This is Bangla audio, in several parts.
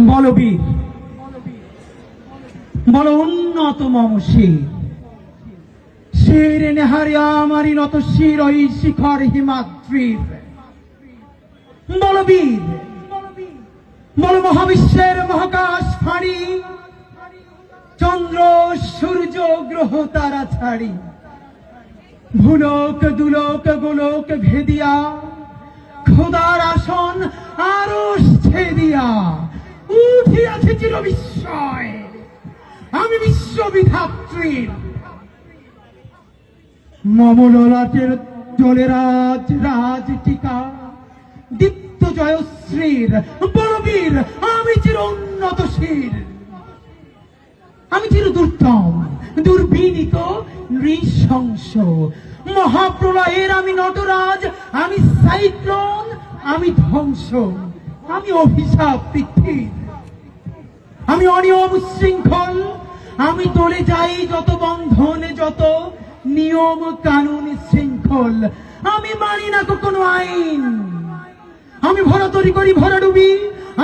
বলবীর বল উন্নত মম শির শির নেহারে আমারি নত শির ওই শিখর হিমাদ্রির বলবীর বল মহাবিশ্বের মহাকাশ ফাঁড়ি চন্দ্র সূর্য গ্রহ তারা ছাড়ি ভুলোক দুলোক গোলোক ভেদিয়া খোদার আসন আরশ ছেদিয়া উঠিয়াছে চির বিস্ময় আমি বিশ্ববিধাত্রীর মমললাটের জলেরাজ রাজ টিকা দীপ্ত জয়শ্রীর বলবীর আমি চির উন্নত শির আমি চির দুর্দম দুর্বিনীত নৃশংস মহাপ্রলয়ের আমি নটরাজ আমি সাইক্লোন আমি ধ্বংস আমি অভিশাপ পৃথিবীর আমি অনিয়ম শৃঙ্খল আমি তোলে যাই যত বন্ধন যত নিয়ম কানুন শৃঙ্খল আমি মানি না কোনো আইন আমি ভরা তরি করি ভরা ডুবি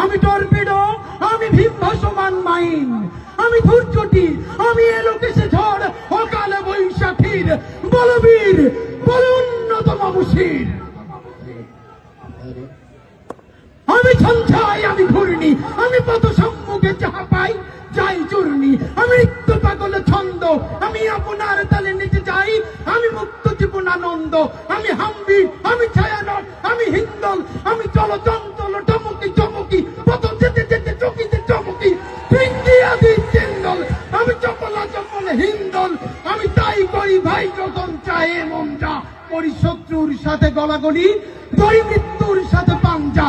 আমি টর্পেডো আমি ভীম ভাসমান মাইন আমি ধূর্যটি আমি এলোকেশে ঝড় অকাল বৈশাখীর বলবীর বল উন্নত মাবুশির আমি ঝঞ্ঝাই আমি ঘূর্ণি আমি পথ সম্মুখে যাহা পাই যাই চূর্ণি আমি নৃত্য পাগল ছন্দ আমি আপনার তালে নিচে যাই আমি মুক্ত জীবন আনন্দ আমি হাম্বি আমি ছায়ানট আমি হিন্দল আমি চল চঞ্চল টমকি চমকি পথ যেতে যেতে চকিতে চমকি আদি চেন্দল আমি চপলা চপল হিন্দল আমি তাই করি ভাই যখন চাহে মনটা করি শত্রুর সাথে গলাগলি ধরি মৃত্যুর সাথে পাঞ্জা